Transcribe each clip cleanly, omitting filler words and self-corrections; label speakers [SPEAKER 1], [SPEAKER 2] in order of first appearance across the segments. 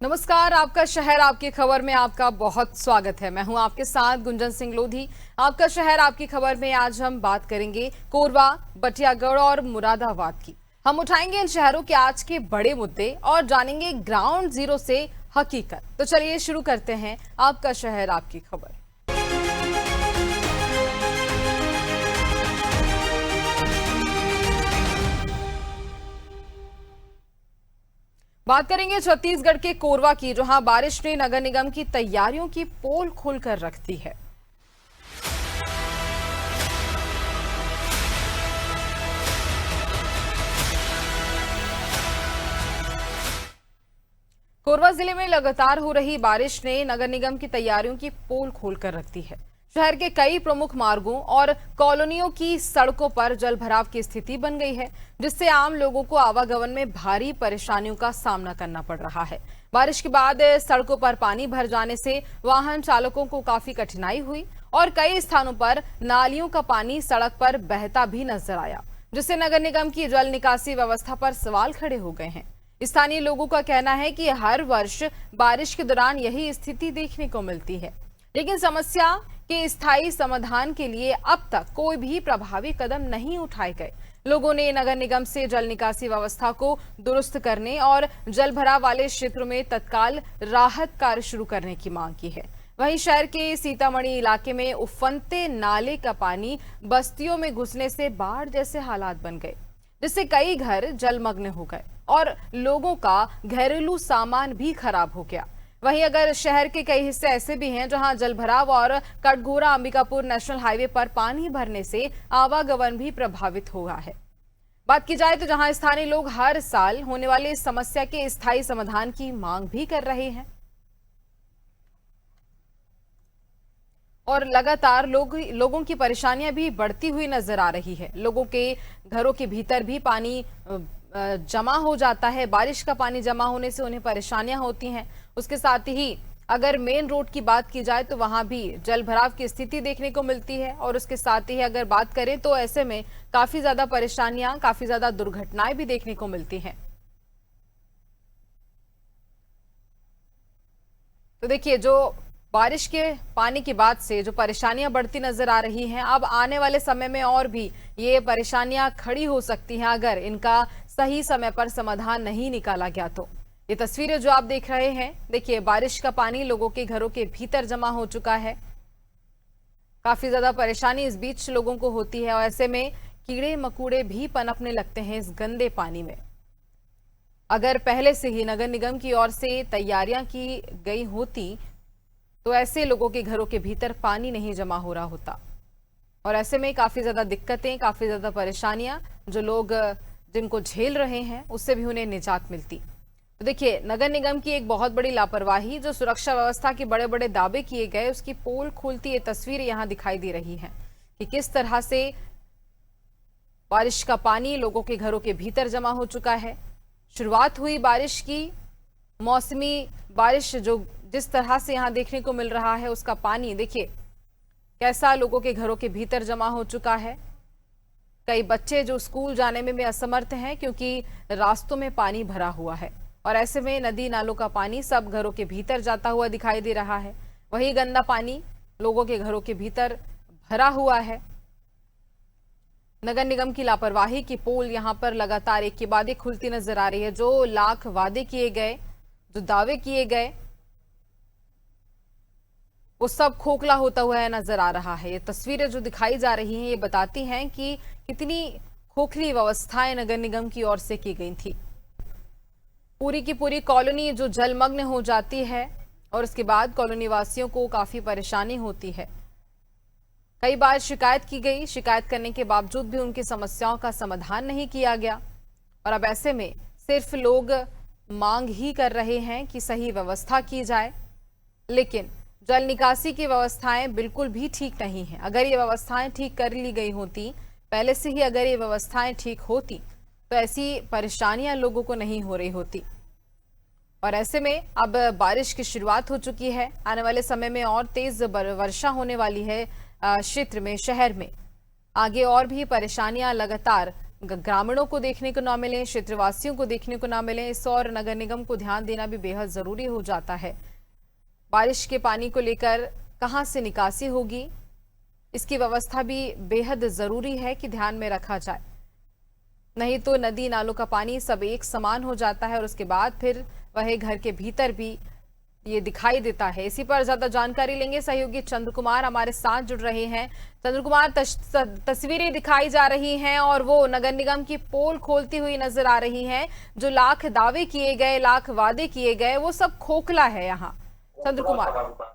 [SPEAKER 1] नमस्कार, आपका शहर आपकी खबर में आपका बहुत स्वागत है। मैं हूं आपके साथ गुंजन सिंह लोधी। आपका शहर आपकी खबर में आज हम बात करेंगे कोरबा, बटियागढ़ और मुरादाबाद की। हम उठाएंगे इन शहरों के आज के बड़े मुद्दे और जानेंगे ग्राउंड जीरो से हकीकत। तो चलिए शुरू करते हैं आपका शहर आपकी खबर। बात करेंगे छत्तीसगढ़ के कोरबा की, जहां बारिश ने नगर निगम की तैयारियों की पोल खोलकर रख दी है। कोरबा जिले में लगातार हो रही बारिश ने नगर निगम की तैयारियों की पोल खोलकर रख दी है। शहर के कई प्रमुख मार्गों और कॉलोनियों की सड़कों पर जल भराव की स्थिति बन गई है, जिससे आम लोगों को आवागमन में भारी परेशानियों का सामना करना पड़ रहा है। बारिश के बाद सड़कों पर पानी भर जाने से वाहन चालकों को काफी कठिनाई हुई और कई स्थानों पर नालियों का पानी सड़क पर बहता भी नजर आया, जिससे नगर निगम की जल निकासी व्यवस्था पर सवाल खड़े हो गए हैं। स्थानीय लोगों का कहना है कि हर वर्ष बारिश के दौरान यही स्थिति देखने को मिलती है, लेकिन समस्या के स्थायी समाधान के लिए अब तक कोई भी प्रभावी कदम नहीं उठाए गए। लोगों ने नगर निगम से जल निकासी व्यवस्था को दुरुस्त करने और जल भराव वाले क्षेत्रों में तत्काल राहत कार्य शुरू करने की मांग की है। वहीं शहर के सीतामढ़ी इलाके में उफनते नाले का पानी बस्तियों में घुसने से बाढ़ जैसे हालात बन गए, जिससे कई घर जलमग्न हो गए और लोगों का घरेलू सामान भी खराब हो गया। वहीं अगर शहर के कई हिस्से ऐसे भी हैं जहां जलभराव और कटघोरा अंबिकापुर नेशनल हाईवे पर पानी भरने से आवागमन भी प्रभावित हुआ है। बात की जाए तो जहां स्थानीय लोग हर साल होने वाली इस समस्या के स्थायी समाधान की मांग भी कर रहे हैं और लगातार लोगों की परेशानियां भी बढ़ती हुई नजर आ रही है। लोगों के घरों के भीतर भी पानी जमा हो जाता है। बारिश का पानी जमा होने से उन्हें परेशानियां होती हैं। उसके साथ ही अगर मेन रोड की बात की जाए तो वहां भी जल भराव की स्थिति देखने को मिलती है और उसके साथ ही अगर बात करें तो ऐसे में काफी ज्यादा परेशानियां, काफी ज्यादा दुर्घटनाएं भी देखने को मिलती हैं। तो देखिए, जो बारिश के पानी की बात से जो परेशानियां बढ़ती नजर आ रही हैं, अब आने वाले समय में और भी ये परेशानियां खड़ी हो सकती हैं अगर इनका सही समय पर समाधान नहीं निकाला गया तो। ये तस्वीरें जो आप देख रहे हैं, देखिए बारिश का पानी लोगों के घरों के भीतर जमा हो चुका है। काफी ज्यादा परेशानी इस बीच लोगों को होती है और ऐसे में कीड़े मकोड़े भी पनपने लगते हैं इस गंदे पानी में। अगर पहले से ही नगर निगम की ओर से तैयारियां की गई होती तो ऐसे लोगों के घरों के भीतर पानी नहीं जमा हो रहा होता और ऐसे में काफी ज्यादा दिक्कतें, काफी ज्यादा परेशानियां जो लोग जिनको झेल रहे हैं उससे भी उन्हें निजात मिलती। तो देखिए, नगर निगम की एक बहुत बड़ी लापरवाही, जो सुरक्षा व्यवस्था के बड़े बड़े दावे किए गए, उसकी पोल खोलती ये तस्वीर यहां दिखाई दे रही है कि किस तरह से बारिश का पानी लोगों के घरों के भीतर जमा हो चुका है। शुरुआत हुई बारिश की, मौसमी बारिश जो जिस तरह से यहां देखने को मिल रहा है, उसका पानी देखिए कैसा लोगों के घरों के भीतर जमा हो चुका है। कई बच्चे जो स्कूल जाने में भी असमर्थ हैं क्योंकि रास्तों में पानी भरा हुआ है और ऐसे में नदी नालों का पानी सब घरों के भीतर जाता हुआ दिखाई दे रहा है। वही गंदा पानी लोगों के घरों के भीतर भरा हुआ है। नगर निगम की लापरवाही की पोल यहां पर लगातार एक के बाद एक खुलती नजर आ रही है। जो लाख वादे किए गए, जो दावे किए गए, वो सब खोखला होता हुआ नजर आ रहा है। ये तस्वीरें जो दिखाई जा रही हैं, ये बताती हैं कि कितनी खोखली व्यवस्थाएं नगर निगम की ओर से की गई थी। पूरी की पूरी कॉलोनी जो जलमग्न हो जाती है और उसके बाद कॉलोनी वासियों को काफी परेशानी होती है। कई बार शिकायत की गई, शिकायत करने के बावजूद भी उनकी समस्याओं का समाधान नहीं किया गया और अब ऐसे में सिर्फ लोग मांग ही कर रहे हैं कि सही व्यवस्था की जाए, लेकिन जल निकासी की व्यवस्थाएं बिल्कुल भी ठीक नहीं है। अगर ये व्यवस्थाएं ठीक कर ली गई होती, पहले से ही अगर ये व्यवस्थाएं ठीक होती तो ऐसी परेशानियां लोगों को नहीं हो रही होती। और ऐसे में अब बारिश की शुरुआत हो चुकी है, आने वाले समय में और तेज वर्षा होने वाली है क्षेत्र में, शहर में। आगे और भी परेशानियां लगातार ग्रामीणों को देखने को ना मिले, क्षेत्रवासियों को देखने को ना मिले। इस और नगर निगम को ध्यान देना भी बेहद जरूरी हो जाता है। बारिश के पानी को लेकर कहां से निकासी होगी, इसकी व्यवस्था भी बेहद जरूरी है कि ध्यान में रखा जाए। नहीं तो नदी नालों का पानी सब एक समान हो जाता है और उसके बाद फिर वह घर के भीतर भी ये दिखाई देता है। इसी पर ज्यादा जानकारी लेंगे, सहयोगी चंद्र कुमार हमारे साथ जुड़ रहे हैं। चंद्र कुमार, तस्वीरें दिखाई जा रही हैं और वो नगर निगम की पोल खोलती हुई नजर आ रही हैं। जो लाख दावे किए गए, लाख वादे किए गए, वो सब खोखला है यहाँ। चंद्र कुमार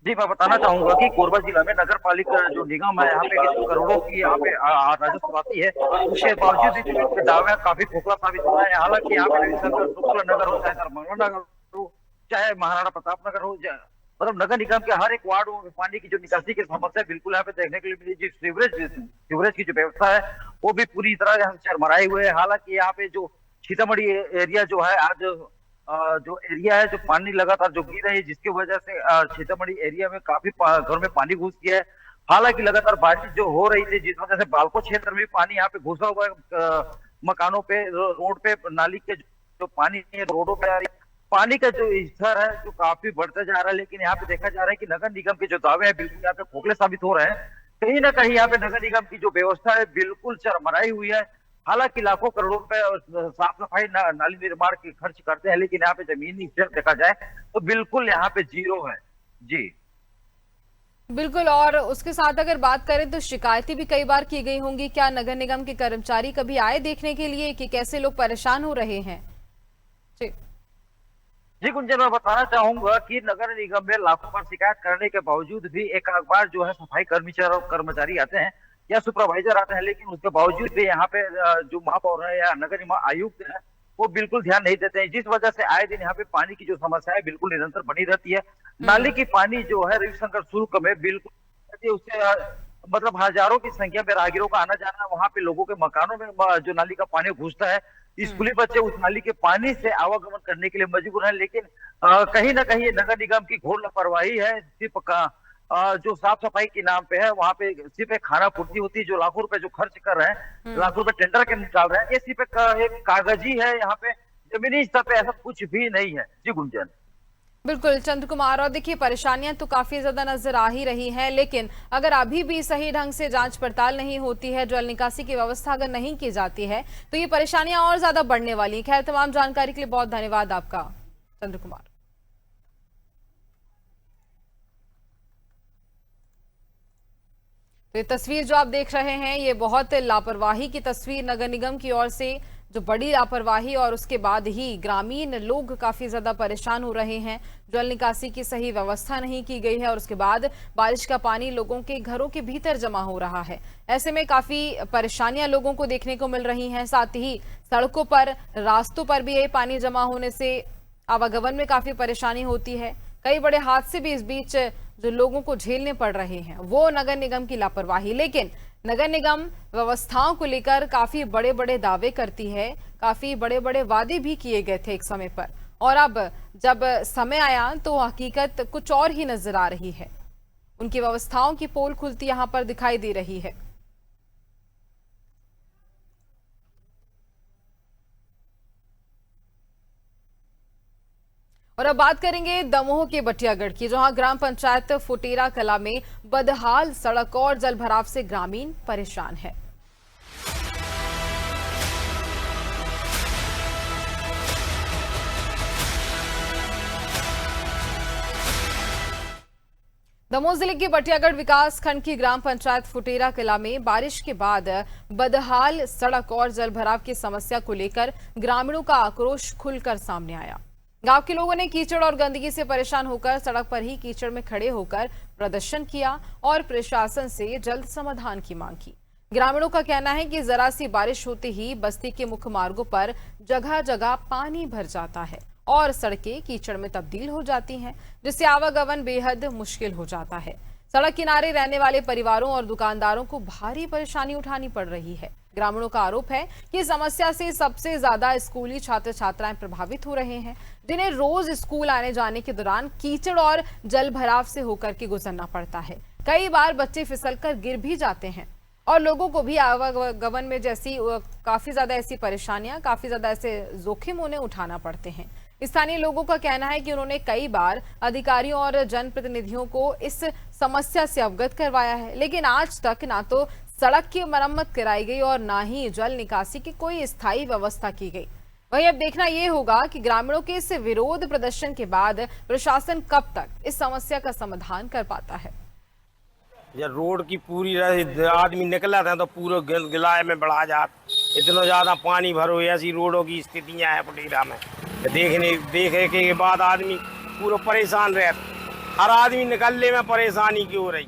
[SPEAKER 2] जी, मैं बताना चाहूंगा कि कोरबा जिला में नगर पालिका जो निगम है, यहाँ पे करोड़ों की यहाँ पे राजस्व आती है, उसके बावजूद भी दावे काफी खोखला साबित हो रहा है। हालांकि यहाँ पे शुक्ला नगर हो, चाहे धर्मंगला नगर हो, चाहे महाराणा प्रताप नगर हो, मतलब नगर निगम के हर एक वार्ड में पानी की जो निकासी की समस्या बिल्कुल यहाँ पे देखने के लिए मिली। जो सीवरेज की जो व्यवस्था है वो भी पूरी तरह चरमराई हुए है। हालांकि यहाँ पे जो सीतामढ़ी एरिया जो है, आज जो एरिया है, जो पानी लगातार जो गिर रही है, जिसकी वजह से सीतामढ़ी एरिया में काफी घर में पानी घुस गया है। हालांकि लगातार बारिश जो हो रही थी, जिस वजह से बालको क्षेत्र में पानी यहाँ पे घुसा हुआ है। मकानों पे, रोड पे, नाली के जो पानी है रोडों पे आ रही, पानी का जो स्तर है जो काफी बढ़ता जा रहा है। लेकिन यहाँ पे देखा जा रहा है कि नगर निगम के जो दावे हैं बिल्कुल यहाँ पे खोखले साबित हो रहे हैं। कहीं ना कहीं यहाँ पे नगर निगम की जो व्यवस्था है बिल्कुल चरमराई हुई है। हालांकि लाखों करोड़ों रुपए साफ सफाई नाली निर्माण की खर्च करते हैं, लेकिन यहाँ पे जमीनी स्तर देखा जाए तो बिल्कुल यहाँ पे जीरो है। जी
[SPEAKER 1] बिल्कुल। और उसके साथ अगर बात करें तो शिकायतें भी कई बार की गई होंगी। क्या नगर निगम के कर्मचारी कभी आए देखने के लिए कि कैसे लोग परेशान हो रहे हैं?
[SPEAKER 2] जी गुंजन, मैं बताना चाहूंगा कि नगर निगम में लाखों बार शिकायत करने के बावजूद भी एक बार जो है सफाई कर्मचारी आते हैं या सुपरवाइजर आते हैं, लेकिन उसके बावजूद भी यहाँ पे जो महापौर है या नगर निगम आयुक्त है वो बिल्कुल ध्यान नहीं देते हैं, जिस वजह से आए दिन यहाँ पे पानी की जो समस्या है बिल्कुल निरंतर बनी रहती है। नाली की पानी जो है रविशंकर शुल्क में बिल्कुल उससे मतलब हजारों की संख्या में राहगीरों का आना जाना, वहां पे लोगों के मकानों में जो नाली का पानी घुसता है, स्कूली बच्चे उस नाली के पानी से आवागमन करने के लिए मजबूर है। लेकिन कहीं ना कहीं नगर निगम की घोर लापरवाही है। सिर्फ जो साफ सफाई के नाम पे है, वहां पे सिर्फ एक खाना पूर्ति होती है। जो लाखों रुपए जो खर्च कर रहे हैं, लाखों रुपए टेंडर के निकाल रहे हैं, ये सिर्फ एक कागजी है। यहाँ पे जमीनी स्तर पे ऐसा कुछ भी नहीं है। जी गुंजन।
[SPEAKER 1] बिल्कुल चंद्र कुमार, और देखिए परेशानियां तो काफी ज्यादा नजर आ ही रही हैं, लेकिन अगर अभी भी सही ढंग से जांच पड़ताल नहीं होती है, जल निकासी की व्यवस्था अगर नहीं की जाती है, तो ये परेशानियां और ज्यादा बढ़ने वाली हैं। खैर, तमाम जानकारी के लिए बहुत धन्यवाद आपका चंद्र कुमार। तो ये तस्वीर जो आप देख रहे हैं, ये बहुत लापरवाही की तस्वीर नगर निगम की ओर से, जो बड़ी लापरवाही, और उसके बाद ही ग्रामीण लोग काफी ज्यादा परेशान हो रहे हैं। जल निकासी की सही व्यवस्था नहीं की गई है और उसके बाद बारिश का पानी लोगों के घरों के भीतर जमा हो रहा है। ऐसे में काफी परेशानियां लोगों को देखने को मिल रही हैं। साथ ही सड़कों पर, रास्तों पर भी ये पानी जमा होने से आवागमन में काफी परेशानी होती है। कई बड़े हादसे भी इस बीच जो लोगों को झेलने पड़ रहे हैं, वो नगर निगम की लापरवाही। लेकिन नगर निगम व्यवस्थाओं को लेकर काफी बड़े बड़े दावे करती है, काफी बड़े बड़े वादे भी किए गए थे एक समय पर, और अब जब समय आया तो हकीकत कुछ और ही नजर आ रही है। उनकी व्यवस्थाओं की पोल खुलती यहां पर दिखाई दे रही है। और अब बात करेंगे दमोह के बटियागढ़ की, जहां ग्राम पंचायत फुटेरा कला में बदहाल सड़क और जलभराव से ग्रामीण परेशान है। दमोह जिले के बटियागढ़ विकास खंड की ग्राम पंचायत फुटेरा कला में बारिश के बाद बदहाल सड़क और जलभराव की समस्या को लेकर ग्रामीणों का आक्रोश खुलकर सामने आया। गांव के लोगों ने कीचड़ और गंदगी से परेशान होकर सड़क पर ही कीचड़ में खड़े होकर प्रदर्शन किया और प्रशासन से जल्द समाधान की मांग की। ग्रामीणों का कहना है कि जरा सी बारिश होते ही बस्ती के मुख्य मार्गों पर जगह जगह पानी भर जाता है और सड़कें कीचड़ में तब्दील हो जाती हैं, जिससे आवागमन बेहद मुश्किल हो जाता है। सड़क किनारे रहने वाले परिवारों और दुकानदारों को भारी परेशानी उठानी पड़ रही है। ग्रामीणों का आरोप है कि समस्या से सबसे ज्यादा स्कूली छात्र छात्राएं प्रभावित हो रहे हैं, जिन्हें रोज स्कूल आने जाने के दौरान कीचड़ और जल भराव से होकर के गुजरना पड़ता है। कई बार बच्चे फिसलकर गिर भी जाते हैं। और लोगों को भी आवागमन में जैसी काफी ज्यादा ऐसी परेशानियां, काफी ज्यादा ऐसे जोखिम उन्हें उठाना पड़ते हैं। स्थानीय लोगों का कहना है कि उन्होंने कई बार अधिकारियों और जनप्रतिनिधियों को इस समस्या से अवगत करवाया है, लेकिन आज तक ना तो सड़क की मरम्मत कराई गई और ना ही जल निकासी की कोई स्थायी व्यवस्था की गई। वहीं अब देखना यह होगा कि ग्रामीणों के इस विरोध प्रदर्शन के बाद प्रशासन कब तक इस समस्या का समाधान कर पाता है।
[SPEAKER 3] जब रोड की पूरी आदमी निकला था तो पूरे गिलाए में बढ़ा जात, इतना ज्यादा पानी भरो, ऐसी रोडों की स्थितियां हैं फुटेरा में। देखे के बाद आदमी पूरा परेशान रहता, हर आदमी निकलने में परेशानी क्यों हो रही।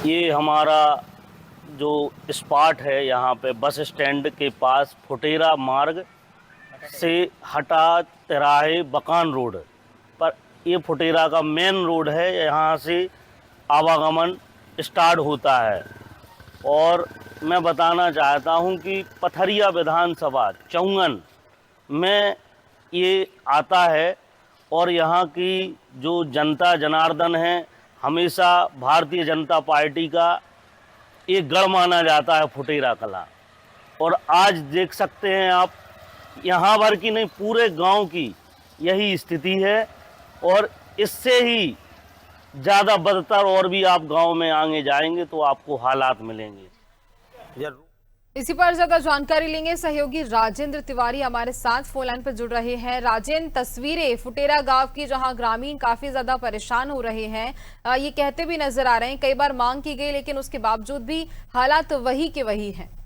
[SPEAKER 4] ये हमारा जो स्पॉट है यहाँ पे बस स्टैंड के पास फुटेरा मार्ग से हटा तिराहे बकान रोड पर ये फुटेरा का मेन रोड है। यहाँ से आवागमन स्टार्ट होता है और मैं बताना चाहता हूँ कि पथरिया विधानसभा चौंगन में ये आता है और यहाँ की जो जनता जनार्दन है हमेशा भारतीय जनता पार्टी का एक गढ़ माना जाता है फुटेरा कला। और आज देख सकते हैं आप, यहाँ भर की नहीं पूरे गांव की यही स्थिति है और इससे ही ज़्यादा बदतर और भी आप गांव में आगे जाएंगे तो आपको हालात मिलेंगे।
[SPEAKER 1] इसी पर ज्यादा जानकारी लेंगे, सहयोगी राजेंद्र तिवारी हमारे साथ फोन लाइन पर जुड़ रहे हैं। राजेंद्र, तस्वीरें फुटेरा गांव की जहां ग्रामीण काफी ज्यादा परेशान हो रहे हैं, ये कहते भी नजर आ रहे हैं कई बार मांग की गई लेकिन उसके बावजूद भी हालात वही के वही हैं।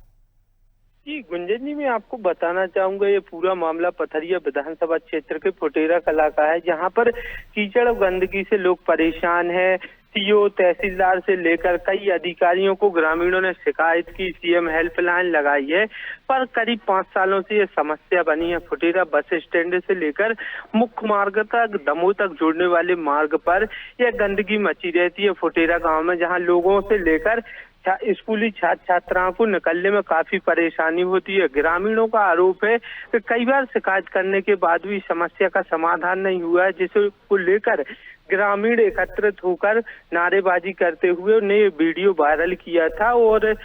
[SPEAKER 5] जी गुंजन जी, मैं आपको बताना चाहूंगा ये पूरा मामला पथरिया विधानसभा क्षेत्र के फुटेरा कला का है, जहां पर कीचड़ और गंदगी से लोग परेशान हैं। सीओ तहसीलदार से लेकर कई अधिकारियों को ग्रामीणों ने शिकायत की, सीएम हेल्पलाइन लगाई है, पर करीब 5 सालों से ये समस्या बनी है। फुटेरा बस स्टैंड से लेकर मुख्य मार्ग तक दमोह तक जोड़ने वाले मार्ग पर यह गंदगी मची रहती है फुटेरा गांव में, जहां लोगों से लेकर स्कूली छात्र छात्राओं को निकलने में काफी परेशानी होती है। ग्रामीणों का आरोप है कि कई बार शिकायत करने के बाद भी समस्या का समाधान नहीं हुआ है, जिसे को लेकर ग्रामीण एकत्रित होकर नारेबाजी करते हुए उन्हें ये वीडियो वायरल किया था। और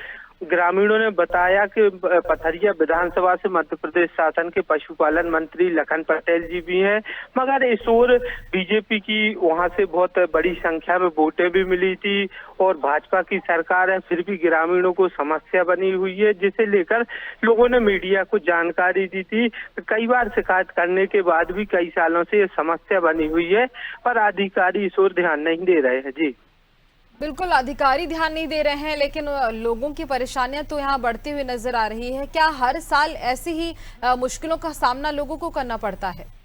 [SPEAKER 5] ग्रामीणों ने बताया कि पथरिया विधानसभा से मध्य प्रदेश शासन के पशुपालन मंत्री लखन पटेल जी भी हैं, मगर इस ओर बीजेपी की वहां से बहुत बड़ी संख्या में वोटें भी मिली थी और भाजपा की सरकार है, फिर भी ग्रामीणों को समस्या बनी हुई है, जिसे लेकर लोगों ने मीडिया को जानकारी दी थी। कई बार शिकायत करने के बाद भी कई सालों से ये समस्या बनी हुई है, पर अधिकारी इस ओर ध्यान नहीं दे रहे हैं। जी
[SPEAKER 1] बिल्कुल, अधिकारी ध्यान नहीं दे रहे हैं लेकिन लोगों की परेशानियां तो यहाँ बढ़ती हुई नजर आ रही है। क्या हर साल ऐसी ही मुश्किलों का सामना लोगों को करना पड़ता है?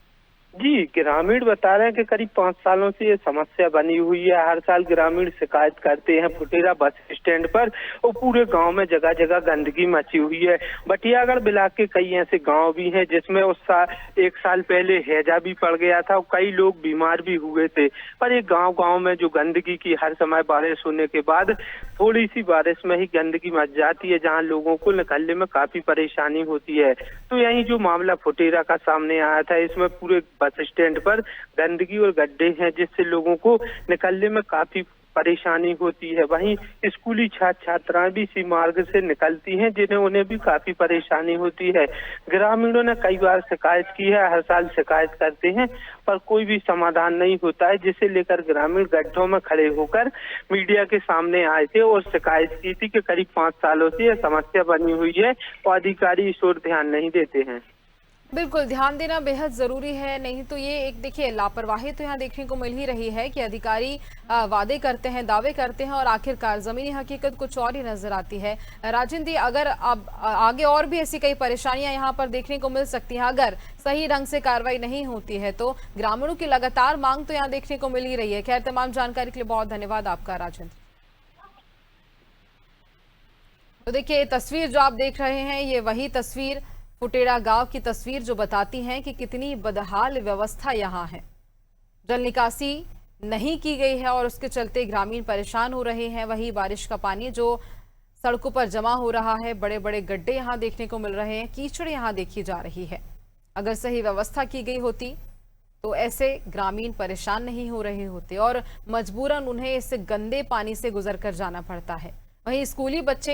[SPEAKER 5] जी, ग्रामीण बता रहे हैं कि करीब 5 सालों से ये समस्या बनी हुई है। हर साल ग्रामीण शिकायत करते हैं फुटेरा बस स्टैंड पर और पूरे गांव में जगह जगह गंदगी मची हुई है। बटियागढ़ ब्लॉक के कई ऐसे गांव भी हैं जिसमें एक साल पहले हैजा भी पड़ गया था और कई लोग बीमार भी हुए थे। पर ये गांव में जो गंदगी की हर समय बारिश होने के बाद थोड़ी सी बारिश में ही गंदगी मच जाती है, जहाँ लोगों को निकलने में काफी परेशानी होती है। तो यही जो मामला फुटेरा का सामने आया था, इसमें पूरे बस स्टैंड पर गंदगी और गड्ढे हैं, जिससे लोगों को निकलने में काफी परेशानी होती है। वहीं स्कूली छात्र छात्राएं भी इसी मार्ग से निकलती हैं, जिन्हें उन्हें भी काफी परेशानी होती है। ग्रामीणों ने कई बार शिकायत की है, हर साल शिकायत करते हैं, पर कोई भी समाधान नहीं होता है, जिसे लेकर ग्रामीण गड्ढों में खड़े होकर मीडिया के सामने आए थे और शिकायत की थी कि करीब 5 सालों से यह समस्या बनी हुई है और अधिकारी इस ओर ध्यान नहीं देते हैं।
[SPEAKER 1] बिल्कुल, ध्यान देना बेहद जरूरी है, नहीं तो ये एक देखिए लापरवाही तो यहाँ देखने को मिल ही रही है कि अधिकारी वादे करते हैं, दावे करते हैं और आखिरकार जमीनी हकीकत कुछ और ही नजर आती है। राजेंद्र जी, अगर अब आगे और भी ऐसी कई परेशानियां यहाँ पर देखने को मिल सकती हैं, अगर सही ढंग से कार्रवाई नहीं होती है तो ग्रामीणों की लगातार मांग तो यहाँ देखने को मिल ही रही है। खैर, तमाम जानकारी के लिए बहुत धन्यवाद आपका राजेंद्र। तो देखिए, तस्वीर जो आप देख रहे हैं ये वही तस्वीर फुटेरा गांव की तस्वीर जो बताती हैं कि कितनी बदहाल व्यवस्था यहाँ है। जल निकासी नहीं की गई है और उसके चलते ग्रामीण परेशान हो रहे हैं। वही बारिश का पानी जो सड़कों पर जमा हो रहा है, बड़े बड़े गड्ढे यहाँ देखने को मिल रहे हैं, कीचड़ यहाँ देखी जा रही है। अगर सही व्यवस्था की गई होती तो ऐसे ग्रामीण परेशान नहीं हो रहे होते और मजबूरन उन्हें इस गंदे पानी से गुजर कर जाना पड़ता है। वहीं स्कूली बच्चे,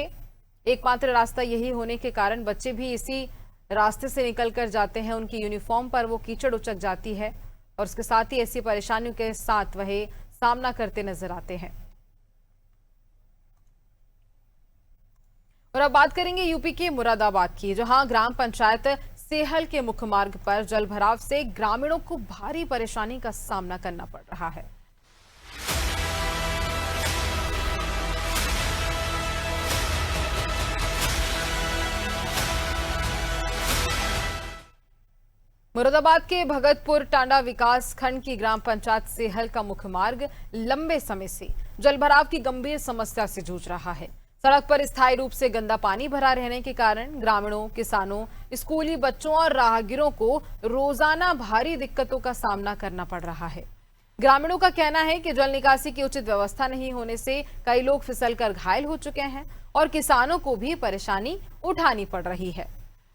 [SPEAKER 1] एकमात्र रास्ता यही होने के कारण बच्चे भी इसी रास्ते से निकल कर जाते हैं। उनकी यूनिफॉर्म पर वो कीचड़ उचक जाती है और उसके साथ ही ऐसी परेशानियों के साथ वह सामना करते नजर आते हैं। और अब बात करेंगे यूपी के मुरादाबाद की, जहां ग्राम पंचायत सेहल के मुख्य मार्ग पर जलभराव से ग्रामीणों को भारी परेशानी का सामना करना पड़ रहा है। मुरादाबाद के भगतपुर टांडा विकास खंड की ग्राम पंचायत सेहल का मुख्य मार्ग लंबे समय से जलभराव की गंभीर समस्या से जूझ रहा है। सड़क पर स्थायी रूप से गंदा पानी भरा रहने के कारण ग्रामीणों, किसानों, स्कूली बच्चों और राहगीरों को रोजाना भारी दिक्कतों का सामना करना पड़ रहा है। ग्रामीणों का कहना है कि जल निकासी की उचित व्यवस्था नहीं होने से कई लोग फिसलकर घायल हो चुके हैं और किसानों को भी परेशानी उठानी पड़ रही है।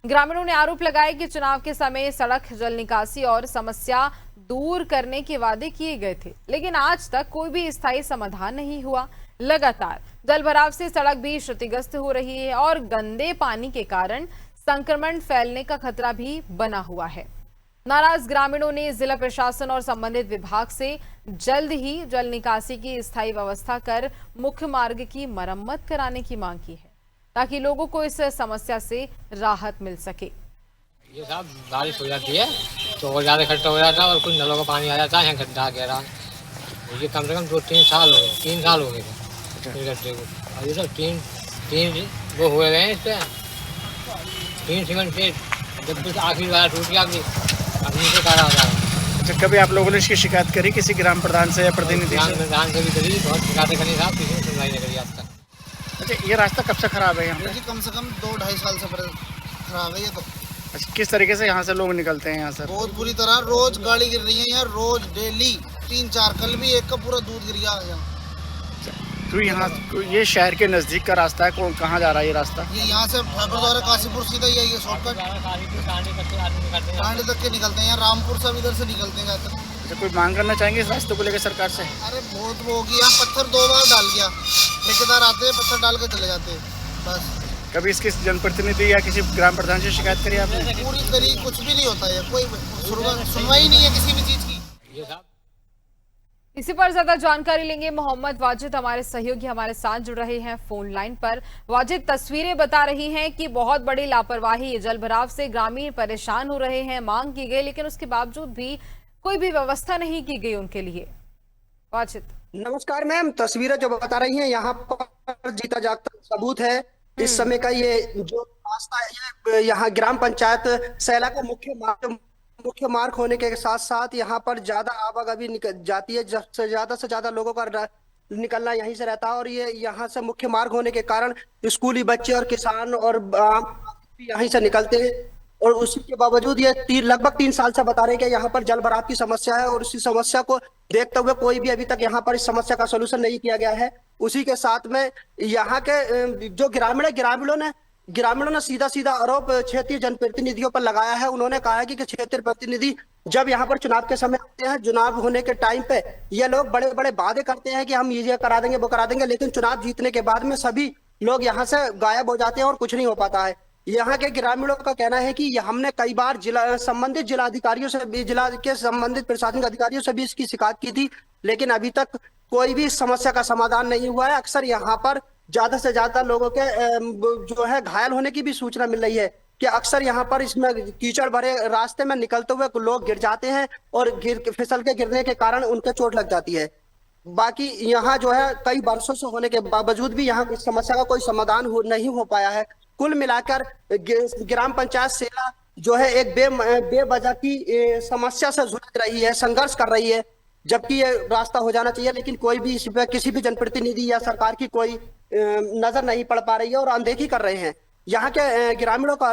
[SPEAKER 1] ग्रामीणों ने आरोप लगाया कि चुनाव के समय सड़क, जल निकासी और समस्या दूर करने के वादे किए गए थे, लेकिन आज तक कोई भी स्थायी समाधान नहीं हुआ। लगातार जलभराव से सड़क भी क्षतिग्रस्त हो रही है और गंदे पानी के कारण संक्रमण फैलने का खतरा भी बना हुआ है। नाराज ग्रामीणों ने जिला प्रशासन और संबंधित विभाग से जल्द ही जल निकासी की स्थायी व्यवस्था कर मुख्य मार्ग की मरम्मत कराने की मांग की है, ताकि लोगों को इस समस्या से राहत मिल सके।
[SPEAKER 6] ये साहब बारिश हो जाती है तो और ज़्यादा इकट्ठा हो जाता है और कुछ नलों का पानी आ जाता है, यहाँ गड्ढा गहरा। ये कम से कम 2-3 साल हो गए, 3 साल हो गए इस गड्ढे को। और ये सब तीन वो हुए गए हैं इस पर 3 सीमेंट से, जब भी आखिरी वाला टूट गया अभी से कारा हो जाएगा।
[SPEAKER 7] अच्छा, कभी आप लोगों ने इसकी शिकायत करी किसी ग्राम प्रधान से या प्रतिनिधि से?
[SPEAKER 6] प्रधान से भी करी, बहुत शिकायतें करी साहब, किसी ने सुनवाई नहीं करी आज तक।
[SPEAKER 7] अच्छा, ये रास्ता कब से खराब है यहाँ पे?
[SPEAKER 8] जी कम से कम 2-2.5 साल से खराब है ये तो।
[SPEAKER 7] अच्छा, किस तरीके से यहाँ से लोग निकलते हैं यहाँ से?
[SPEAKER 8] बहुत बुरी तरह, रोज गाड़ी गिर रही है यहाँ, रोज डेली 3-4, कल भी एक का पूरा दूध गिर गया यहाँ।
[SPEAKER 7] तो यहाँ ये शहर के नजदीक का रास्ता है, कहाँ जा रहा है ये रास्ता?
[SPEAKER 8] ये यहाँ से द्वारा काशीपुर सीधा ही है, ये शॉर्टकट टांडे तक के निकलते हैं, यहाँ रामपुर सब इधर से निकलते हैं तक।
[SPEAKER 7] अच्छा, कोई मांग करना चाहेंगे इस रास्ते को लेकर सरकार से?
[SPEAKER 8] अरे बहुत वो होगी, यहाँ पत्थर 2 बार डाल गया, ठेकेदार आते हैं पत्थर डाल के चले जाते हैं बस।
[SPEAKER 7] कभी इसके जनप्रतिनिधि या किसी ग्राम प्रधान से शिकायत करी आपने?
[SPEAKER 8] पूरी करी, कुछ भी नहीं होता है, कोई सुनवाई नहीं है किसी भी चीज की।
[SPEAKER 1] इसी पर ज्यादा जानकारी लेंगे। मोहम्मद वाजिद हमारे सहयोगी हमारे साथ जुड़ रहे हैं फोन लाइन पर। वाजिद, तस्वीरें बता रही हैं कि बहुत बड़ी लापरवाही, जलभराव से ग्रामीण परेशान हो रहे हैं, मांग की गई लेकिन उसके बावजूद भी कोई भी व्यवस्था नहीं की गई उनके लिए। वाजिद,
[SPEAKER 9] नमस्कार मैम, तस्वीरें जो बता रही हैं यहाँ पर जीता जागता सबूत है इस समय का। ये जो रास्ता है, ये यहाँ ग्राम पंचायत सैला का मुख्य मार्ग होने के साथ साथ यहाँ पर ज्यादा आवागमन निकल जाती है, से ज्यादा लोगों का निकलना यहीं से रहता है। और ये यहाँ से मुख्य मार्ग होने के कारण स्कूली बच्चे और किसान और यहीं से निकलते हैं। और उसी के बावजूद ये लगभग 3 साल से बता रहे हैं कि यहाँ पर जलभराव की समस्या है और उसी समस्या को देखते हुए कोई भी अभी तक यहाँ पर इस समस्या का सोल्यूशन नहीं किया गया है। उसी के साथ में यहाँ के जो ग्रामीणों ने सीधा आरोप क्षेत्रीय जनप्रतिनिधियों पर लगाया है। उन्होंने कहा है कि क्षेत्रीय प्रतिनिधि जब यहाँ पर चुनाव के समय आते हैं, चुनाव होने के टाइम पे ये लोग बड़े बड़े वादे करते हैं कि हम ये करा देंगे वो करा देंगे, लेकिन चुनाव जीतने के बाद में सभी लोग यहाँ से गायब हो जाते हैं और कुछ नहीं हो पाता है। यहाँ के ग्रामीणों का कहना है कि हमने कई बार संबंधित जिलाधिकारियों से भी, जिला के संबंधित प्रशासनिक अधिकारियों से भी इसकी शिकायत की थी, लेकिन अभी तक कोई भी समस्या का समाधान नहीं हुआ है। अक्सर यहाँ पर ज्यादा से ज्यादा लोगों के जो है घायल होने की भी सूचना मिल रही है कि अक्सर यहाँ पर इसमें कीचड़ भरे रास्ते में निकलते हुए लोग गिर जाते हैं और फिसल के गिरने के कारण उनके चोट लग जाती है। बाकी यहाँ जो है कई वर्षों से होने के बावजूद भी यहाँ इस समस्या का कोई समाधान नहीं हो पाया है। कुल मिलाकर ग्राम पंचायत सेला जो है एक बेवजह की समस्या से जूझ रही है, संघर्ष कर रही है, जबकि ये रास्ता हो जाना चाहिए, लेकिन कोई भी इस पे किसी भी जनप्रतिनिधि या सरकार की कोई नजर नहीं पड़ पा रही है और अनदेखी कर रहे हैं। यहाँ के ग्रामीणों का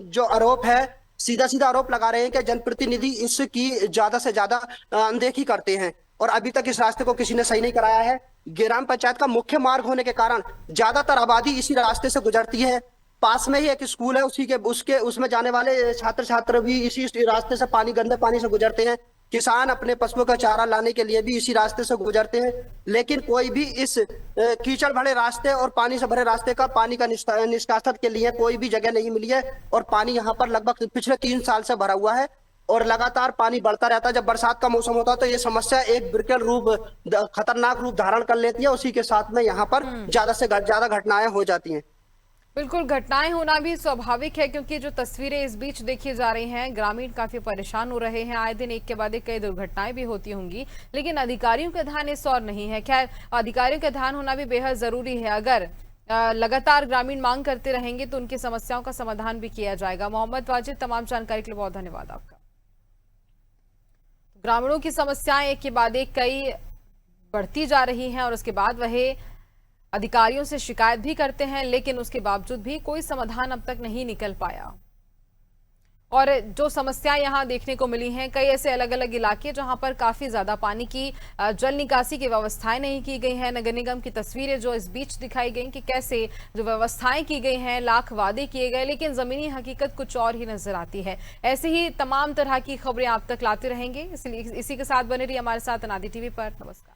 [SPEAKER 9] जो आरोप है, सीधा आरोप लगा रहे हैं कि जनप्रतिनिधि इसकी ज्यादा से ज्यादा अनदेखी करते हैं और अभी तक इस रास्ते को किसी ने सही नहीं कराया है। ग्राम पंचायत का मुख्य मार्ग होने के कारण ज्यादातर आबादी इसी रास्ते से गुजरती है। पास में ही एक स्कूल है, उसमें जाने वाले छात्र भी इसी रास्ते से गंदे पानी से गुजरते हैं। किसान अपने पशुओं का चारा लाने के लिए भी इसी रास्ते से गुजरते हैं, लेकिन कोई भी इस कीचड़ भरे रास्ते और पानी से भरे रास्ते का पानी का निष्कासन के लिए कोई भी जगह नहीं मिली है। और पानी यहाँ पर लगभग पिछले 3 साल से भरा हुआ है और लगातार पानी बढ़ता रहता है। जब बरसात का मौसम होता है तो ये समस्या एक बिरकल रूप, खतरनाक रूप धारण कर लेती है। उसी के साथ में यहाँ पर ज्यादा से ज्यादा घटनाएं हो जाती हैं।
[SPEAKER 1] बिल्कुल, घटनाएं होना भी स्वाभाविक है, क्योंकि जो तस्वीरें इस बीच देखी जा रही हैं, ग्रामीण काफी परेशान हो रहे हैं। आए दिन एक के बाद एक कई दुर्घटनाएं भी होती होंगी, लेकिन अधिकारियों का ध्यान इस और नहीं है। खैर, अधिकारियों का ध्यान होना भी बेहद जरूरी है। अगर लगातार ग्रामीण मांग करते रहेंगे तो उनकी समस्याओं का समाधान भी किया जाएगा। मोहम्मद वाजिद, तमाम जानकारी के लिए बहुत धन्यवाद आपका। ग्रामीणों की समस्याएं एक के बाद एक कई बढ़ती जा रही हैं और उसके बाद वह अधिकारियों से शिकायत भी करते हैं, लेकिन उसके बावजूद भी कोई समाधान अब तक नहीं निकल पाया। और जो समस्या यहाँ देखने को मिली हैं, कई ऐसे अलग अलग इलाके जहां पर काफी ज्यादा पानी की जल निकासी की व्यवस्थाएं नहीं की गई हैं। नगर निगम की तस्वीरें जो इस बीच दिखाई गई कि कैसे जो व्यवस्थाएं की गई हैं, लाख वादे किए गए, लेकिन जमीनी हकीकत कुछ और ही नजर आती है। ऐसे ही तमाम तरह की खबरें आप तक लाते रहेंगे, इसलिए इसी के साथ बने रहिए हमारे साथ अनादि टीवी पर। नमस्कार।